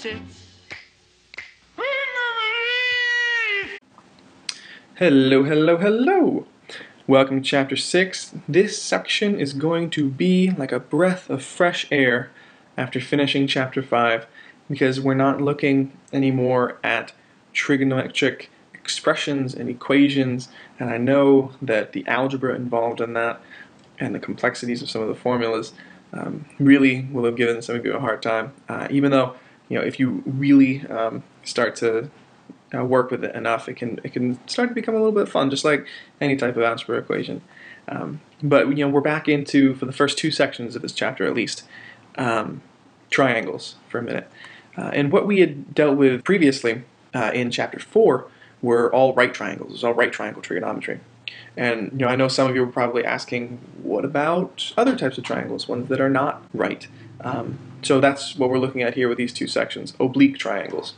sits. Hello, hello, hello! Welcome to Chapter 6. This section is going to be like a breath of fresh air after finishing Chapter 5, because we're not looking anymore at trigonometric expressions and equations, and I know that the algebra involved in that and the complexities of some of the formulas really will have given some of you a hard time, even though, if you really start to work with it enough, it can start to become a little bit fun, just like any type of algebra equation. But we're back into, for the first two sections of this chapter at least, triangles for a minute. And what we had dealt with previously in Chapter 4 were all right triangles. It was all right triangle trigonometry. And I know some of you were probably asking, what about other types of triangles, ones that are not right? So that's what we're looking at here with these two sections, oblique triangles.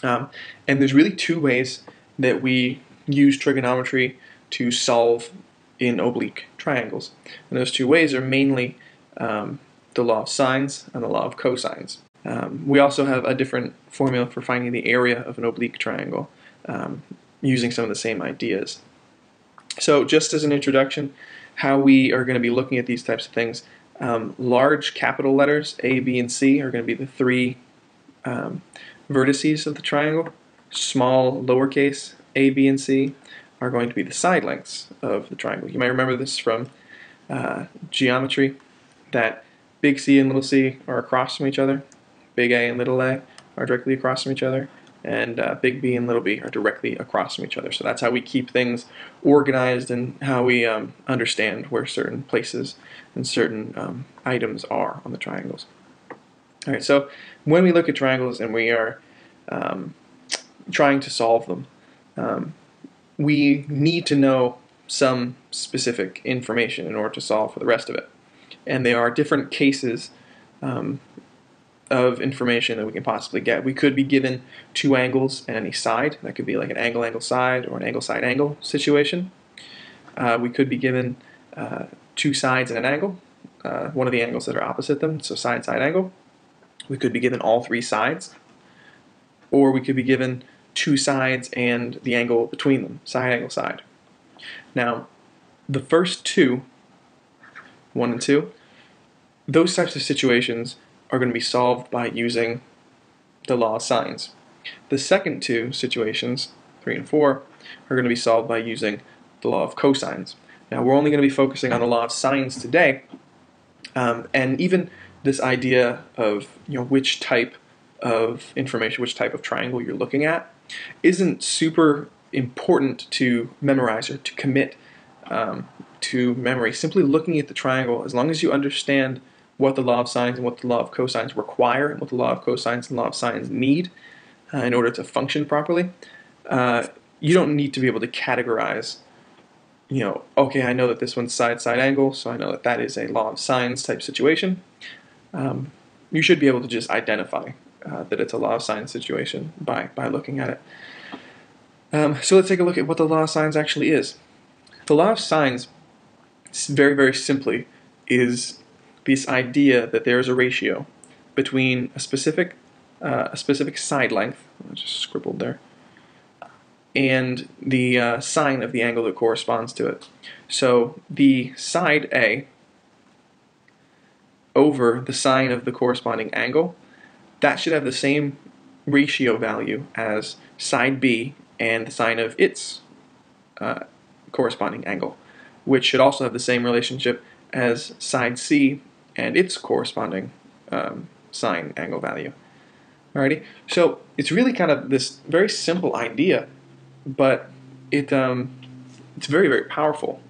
And there's really two ways that we use trigonometry to solve in oblique triangles. And those two ways are mainly the law of sines and the law of cosines. We also have a different formula for finding the area of an oblique triangle using some of the same ideas. So just as an introduction, how we are going to be looking at these types of things, large capital letters A, B, and C are going to be the three vertices of the triangle. Small lowercase a, b, and c are going to be the side lengths of the triangle. You might remember this from geometry, that big C and little c are across from each other, big A and little a are directly across from each other, and big B and little b are directly across from each other. So that's how we keep things organized and how we understand where certain places and certain items are on the triangles. All right, so when we look at triangles and we are trying to solve them, we need to know some specific information in order to solve for the rest of it. And there are different cases of information that we can possibly get. We could be given two angles and any side. That could be like an angle-angle side or an angle-side-angle situation. We could be given two sides and an angle, one of the angles that are opposite them, so side-side angle. We could be given all three sides, or we could be given two sides and the angle between them, side, angle, side. Now, the first two, 1 and 2, those types of situations are going to be solved by using the law of sines. The second two situations, 3 and 4, are going to be solved by using the law of cosines. Now, we're only going to be focusing on the law of sines today, and even this idea of which type of information, which type of triangle you're looking at, isn't super important to memorize or to commit to memory. Simply looking at the triangle, as long as you understand what the law of sines and what the law of cosines require, and what the law of cosines and law of sines need in order to function properly, you don't need to be able to categorize, okay, I know that this one's side-side angle, so I know that that is a law of sines type situation. You should be able to just identify that it's a law of sines situation by looking at it. So let's take a look at what the law of sines actually is. The law of sines, very, very simply, is this idea that there is a ratio between a specific side length, I just scribbled there, and the sine of the angle that corresponds to it. So the side A over the sine of the corresponding angle, that should have the same ratio value as side B and the sine of its corresponding angle, which should also have the same relationship as side C and its corresponding sine angle value. Alrighty, so it's really kind of this very simple idea, but it's very, very powerful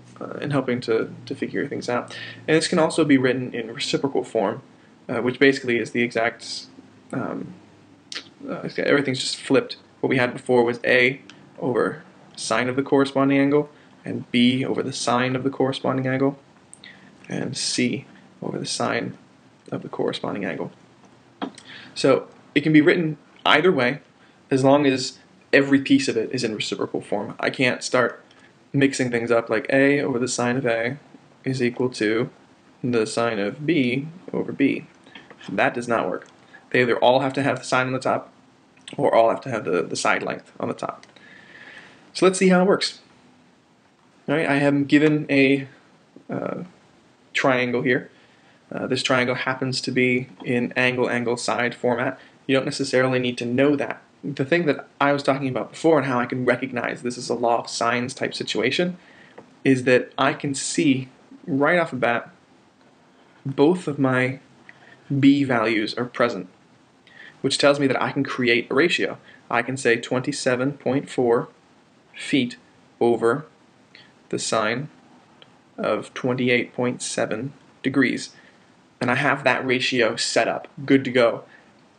in helping to figure things out. And this can also be written in reciprocal form, which basically is the exact, everything's just flipped. What we had before was A over sine of the corresponding angle, and B over the sine of the corresponding angle, and C over the sine of the corresponding angle. So it can be written either way, as long as every piece of it is in reciprocal form. I can't start mixing things up like A over the sine of A is equal to the sine of B over B. That does not work. They either all have to have the side on the top or all have to have the side length on the top. So let's see how it works. All right, I am given a triangle here. This triangle happens to be in angle side format. You don't necessarily need to know that. The thing that I was talking about before and how I can recognize this is a law of sines type situation is that I can see right off the bat both of my b values are present, which tells me that I can create a ratio. I can say 27.4 feet over the sine of 28.7 degrees. And I have that ratio set up, good to go.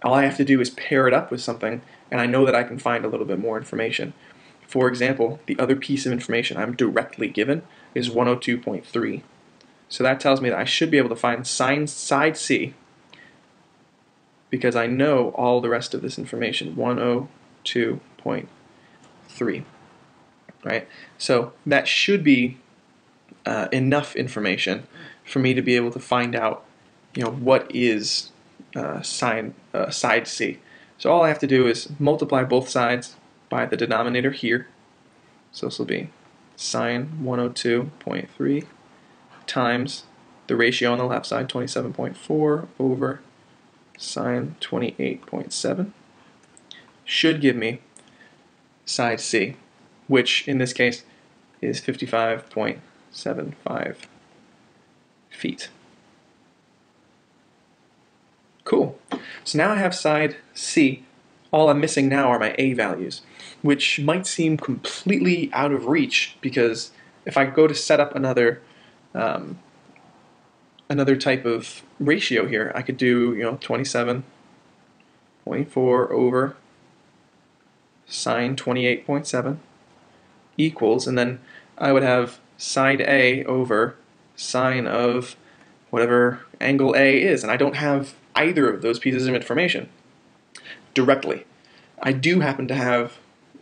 All I have to do is pair it up with something, and I know that I can find a little bit more information. For example, the other piece of information I'm directly given is 102.3. So that tells me that I should be able to find side C because I know all the rest of this information, 102.3. Right? So that should be enough information for me to be able to find out, what is side C. So all I have to do is multiply both sides by the denominator here. So this will be sine 102.3 times the ratio on the left side, 27.4 over sine 28.7, should give me side C, which in this case is 55.75 feet. Cool. So now I have side C. All I'm missing now are my A values, which might seem completely out of reach because if I go to set up another type of ratio here, I could do 27.4 over sine 28.7 equals, and then I would have side A over sine of whatever angle A is, and I don't have either of those pieces of information directly. I do happen to have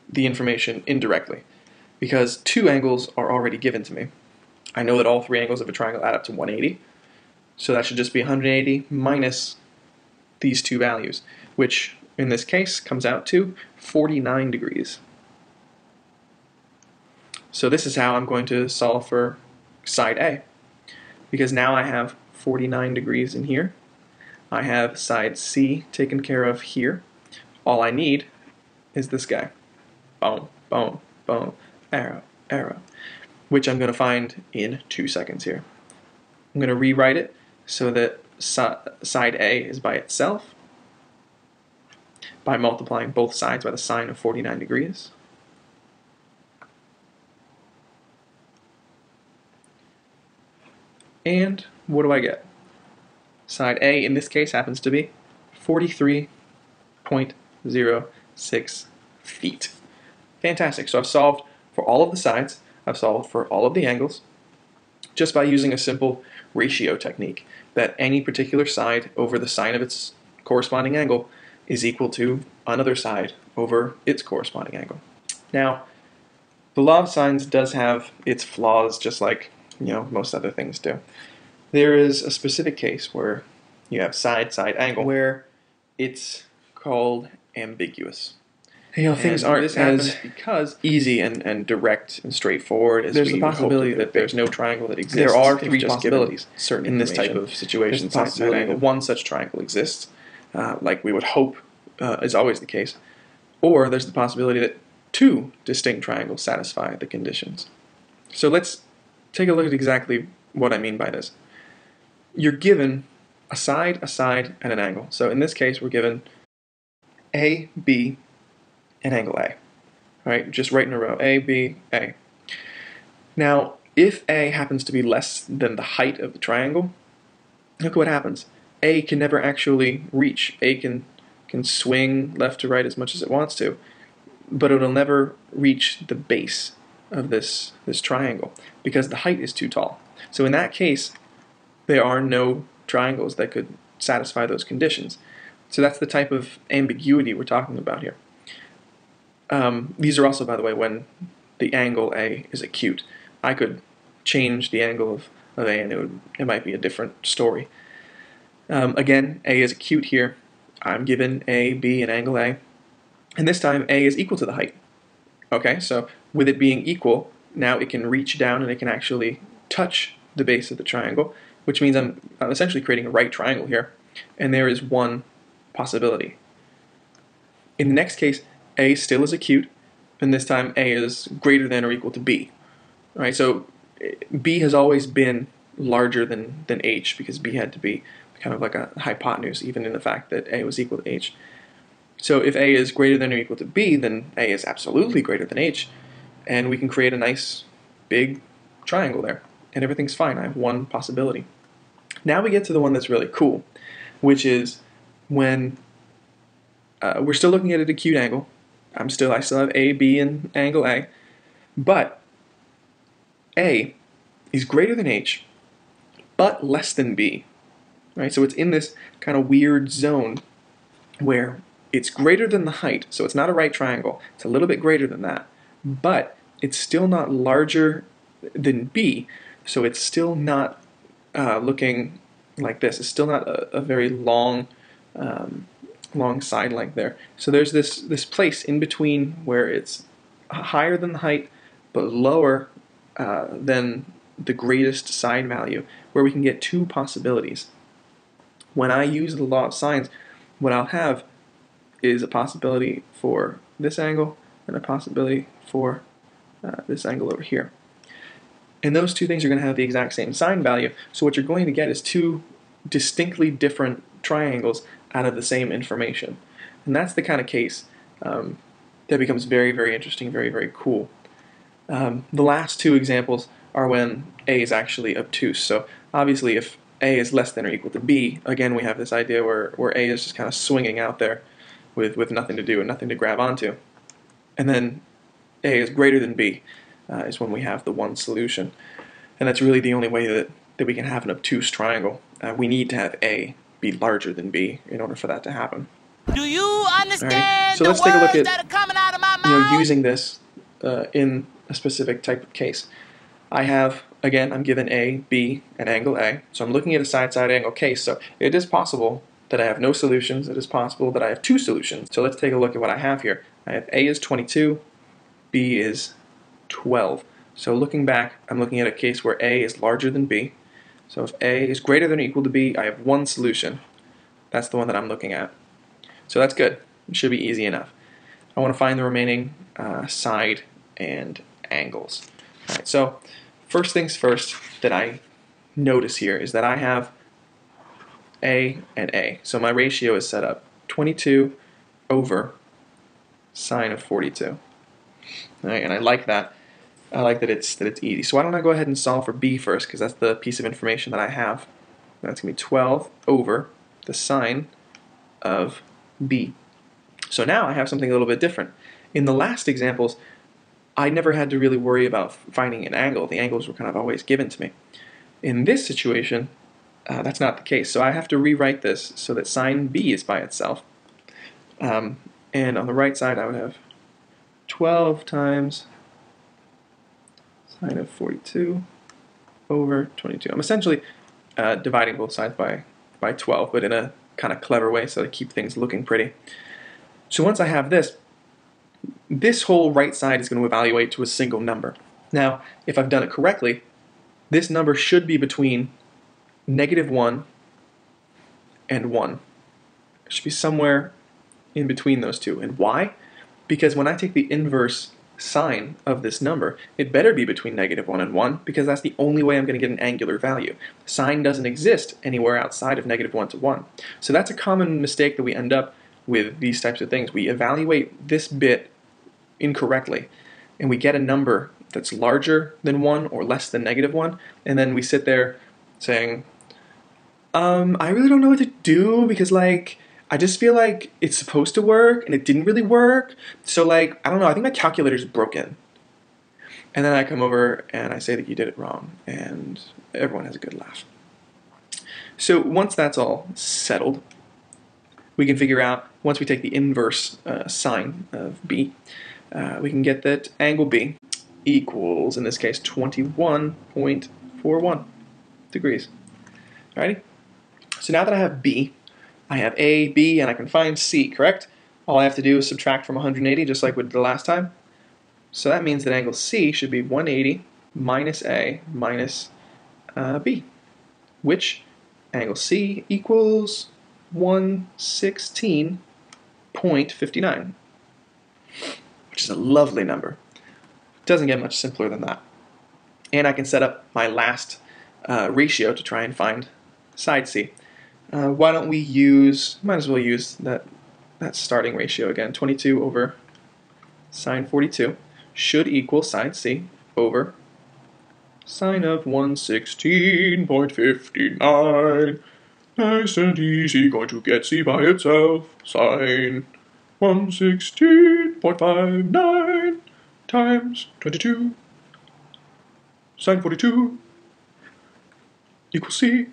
the information indirectly because two angles are already given to me. I know that all three angles of a triangle add up to 180, so that should just be 180 minus these two values, which in this case comes out to 49 degrees. So this is how I'm going to solve for side A, because now I have 49 degrees in here. I have side C taken care of here. All I need is this guy. Boom, boom, boom, arrow, arrow, which I'm going to find in 2 seconds here. I'm going to rewrite it so that side A is by itself by multiplying both sides by the sine of 49 degrees. And what do I get? Side A in this case happens to be 43.06 feet. Fantastic. So I've solved for all of the sides. I've solved for all of the angles just by using a simple ratio technique that any particular side over the sine of its corresponding angle is equal to another side over its corresponding angle. Now, the law of sines does have its flaws, just like most other things do. There is a specific case where you have side-side angle where it's called ambiguous. Things aren't as easy and direct and straightforward as we would hope that there's no triangle that exists. There are three possibilities in this type of situation. There's the possibility that one such triangle exists, like we would hope is always the case, or there's the possibility that two distinct triangles satisfy the conditions. So let's take a look at exactly what I mean by this. You're given a side, and an angle. So in this case, we're given A, B, and angle A. All right, just right in a row, A, B, A. Now, if A happens to be less than the height of the triangle, look what happens. A can never actually reach. A can swing left to right as much as it wants to, but it'll never reach the base of this triangle because the height is too tall. So in that case, there are no triangles that could satisfy those conditions. So that's the type of ambiguity we're talking about here. These are also, by the way, when the angle A is acute. I could change the angle of A and it might be a different story. Again, A is acute here. I'm given A, B, and angle A, and this time A is equal to the height. Okay, so with it being equal, now it can reach down and it can actually touch the base of the triangle, which means I'm essentially creating a right triangle here, and there is one possibility. In the next case, A still is acute, and this time A is greater than or equal to B. All right, so B has always been larger than H, because B had to be kind of like a hypotenuse, even in the fact that A was equal to H. So if A is greater than or equal to B, then A is absolutely greater than H, and we can create a nice big triangle there, and everything's fine. I have one possibility. Now we get to the one that's really cool, which is when we're still looking at an acute angle. I still have A, B, and angle A, but A is greater than H, but less than B. Right? So it's in this kind of weird zone where it's greater than the height, so it's not a right triangle. It's a little bit greater than that, but it's still not larger than B, so it's still not looking like this. It's still not a very long side length there. So there's this place in between where it's higher than the height, but lower than the greatest side value, where we can get two possibilities. When I use the law of sines, what I'll have is a possibility for this angle and a possibility for this angle over here. And those two things are going to have the exact same sine value, so what you're going to get is two distinctly different triangles out of the same information. And that's the kind of case that becomes very, very interesting, very, very cool. The last two examples are when A is actually obtuse. So obviously if A is less than or equal to B, again we have this idea where A is just kind of swinging out there with nothing to do and nothing to grab onto. And then A is greater than B is when we have the one solution. And that's really the only way that we can have an obtuse triangle. We need to have A be larger than B in order for that to happen. Do you understand? Right. So let's take a look at using this in a specific type of case. I have, again, I'm given A, B, and angle A. So I'm looking at a side-side angle case. So it is possible that I have no solutions. It is possible that I have two solutions. So let's take a look at what I have here. I have A is 22, B is 12. So looking back, I'm looking at a case where A is larger than B. So if A is greater than or equal to B, I have one solution. That's the one that I'm looking at. So that's good. It should be easy enough. I want to find the remaining side and angles. All right, so first things first that I notice here is that I have A and A. So my ratio is set up 22 over sine of 42. All right, and I like that. I like that it's easy. So why don't I go ahead and solve for B first, because that's the piece of information that I have. That's going to be 12 over the sine of B. So now I have something a little bit different. In the last examples, I never had to really worry about finding an angle. The angles were kind of always given to me. In this situation, that's not the case. So I have to rewrite this so that sine B is by itself. And on the right side, I would have 12 times sine of 42 over 22. I'm essentially dividing both sides by 12, but in a kind of clever way so to keep things looking pretty. So once I have this, this whole right side is going to evaluate to a single number. Now, if I've done it correctly, this number should be between -1 and 1. It should be somewhere in between those two. And why? Because when I take the inverse sine of this number, it better be between -1 and 1, because that's the only way I'm going to get an angular value. Sine doesn't exist anywhere outside of -1 to 1. So that's a common mistake that we end up with these types of things. We evaluate this bit incorrectly, and we get a number that's larger than 1 or less than -1, and then we sit there saying, I really don't know what to do, because like I just feel like it's supposed to work and it didn't really work, so like I don't know, I think my calculator's broken. And then I come over and I say that you did it wrong, and everyone has a good laugh. So once that's all settled, we can figure out, once we take the inverse sine of B, we can get that angle B equals, in this case, 21.41 degrees. Alrighty? So now that I have B, I have A, B, and I can find C, correct? All I have to do is subtract from 180, just like we did the last time. So that means that angle C should be 180 minus A minus B, which angle C equals 116.59, which is a lovely number. Doesn't get much simpler than that. And I can set up my last ratio to try and find side C. Why don't we might as well use that starting ratio again. 22 over sine 42 should equal side C over sine of 116.59. Nice and easy, going to get C by itself. Sine 116.59 times 22 sine 42 equals C.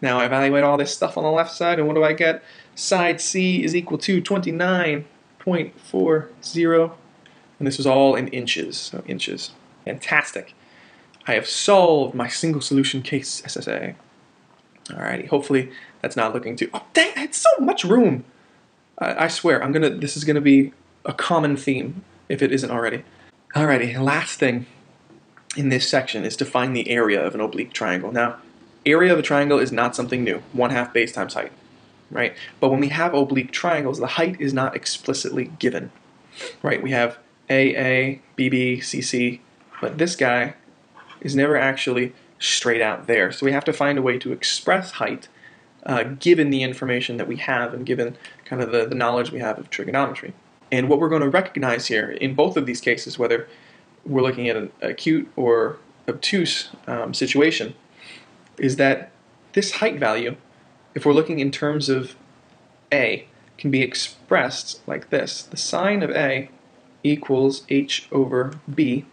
Now I evaluate all this stuff on the left side, and what do I get? Side C is equal to 29.40, and this is all in inches, so inches. Fantastic. I have solved my single solution Case-SSA. Alrighty, hopefully that's not looking too... Oh, dang, I had so much room! I swear, this is gonna be a common theme, if it isn't already. Alrighty, last thing in this section is to find the area of an oblique triangle. Now, area of a triangle is not something new, 1/2 base times height, right? But when we have oblique triangles, the height is not explicitly given, right? We have AA, BB, CC, but this guy is never actually straight out there. So we have to find a way to express height given the information that we have and given kind of the knowledge we have of trigonometry. And what we're going to recognize here in both of these cases, whether we're looking at an acute or obtuse situation, is that this height value, if we're looking in terms of A, can be expressed like this. The sine of A equals h over b,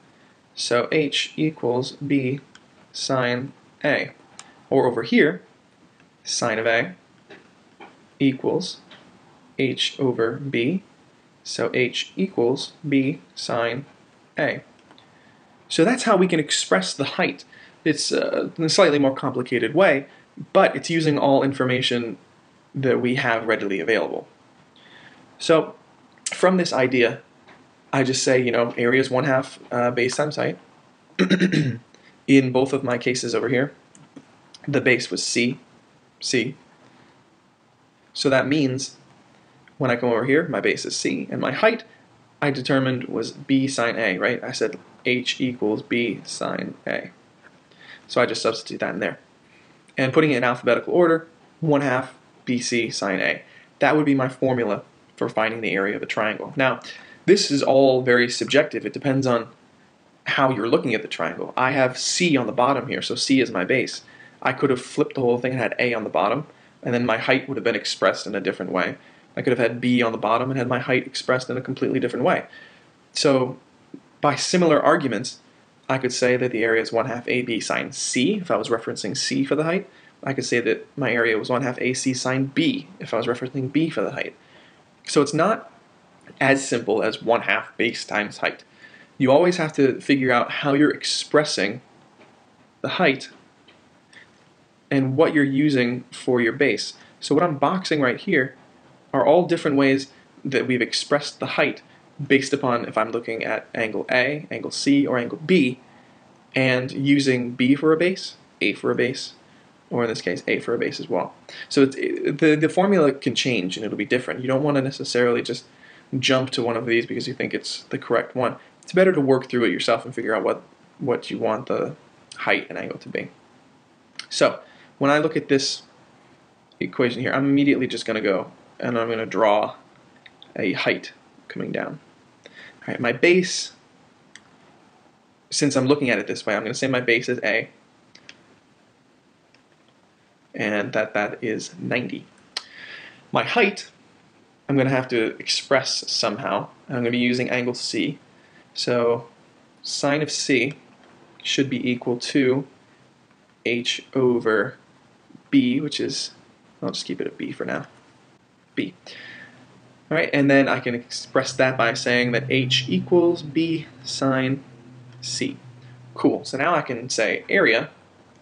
so h equals b sine A. Or over here, sine of A equals h over b, so h equals b sine A. So that's how we can express the height. It's in a slightly more complicated way, but it's using all information that we have readily available. So from this idea, I just say, area is 1/2 base times height. In both of my cases over here, the base was C. So that means when I come over here, my base is C, and my height I determined was B sine A, right? I said h equals B sine A. So I just substitute that in there. And putting it in alphabetical order, 1/2 BC sine A. That would be my formula for finding the area of a triangle. Now, this is all very subjective. It depends on how you're looking at the triangle. I have C on the bottom here, so C is my base. I could have flipped the whole thing and had A on the bottom, and then my height would have been expressed in a different way. I could have had B on the bottom and had my height expressed in a completely different way. So, by similar arguments, I could say that the area is 1/2 AB sine C, if I was referencing C for the height. I could say that my area was 1/2 AC sine B, if I was referencing B for the height. So it's not as simple as 1/2 base times height. You always have to figure out how you're expressing the height and what you're using for your base. So what I'm boxing right here are all different ways that we've expressed the height based upon if I'm looking at angle A, angle C, or angle B, and using B for a base, A for a base, or in this case, A for a base as well. So the formula can change and it'll be different. You don't want to necessarily just jump to one of these because you think it's the correct one. It's better to work through it yourself and figure out what you want the height and angle to be. So when I look at this equation here, I'm immediately just going to go and I'm going to draw a height coming down. All right, my base, since I'm looking at it this way, I'm going to say my base is A, and that is 90. My height, I'm going to have to express somehow, and I'm going to be using angle C. So sine of C should be equal to h over b, which is, I'll just keep it at b for now, b. All right, and then I can express that by saying that h equals b sine c. Cool, so now I can say area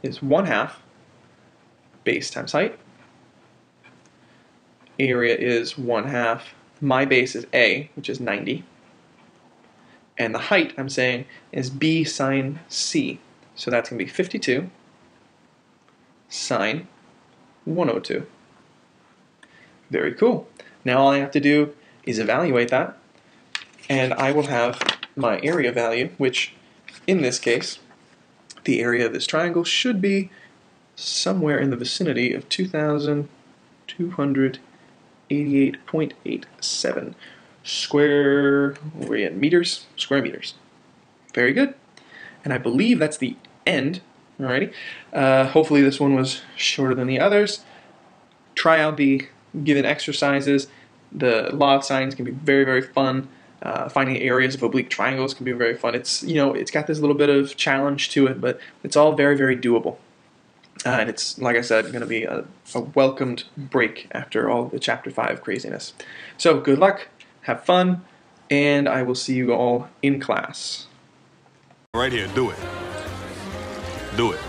is 1/2 base times height area is 1/2. My base is A, which is 90. And the height, I'm saying, is B sine C. So that's going to be 52 sine 102. Very cool. Now all I have to do is evaluate that, and I will have my area value, which in this case, the area of this triangle should be somewhere in the vicinity of 2,288.87 square meters. Very good. And I believe that's the end. Alrighty. Hopefully this one was shorter than the others. Try out the given exercises. The law of sines can be very, very fun. Finding areas of oblique triangles can be very fun. It's, you know, it's got this little bit of challenge to it, but it's all very, very doable. And it's, like I said, going to be a welcomed break after all the Chapter 5 craziness. So good luck, have fun, and I will see you all in class. Right here, do it. Do it.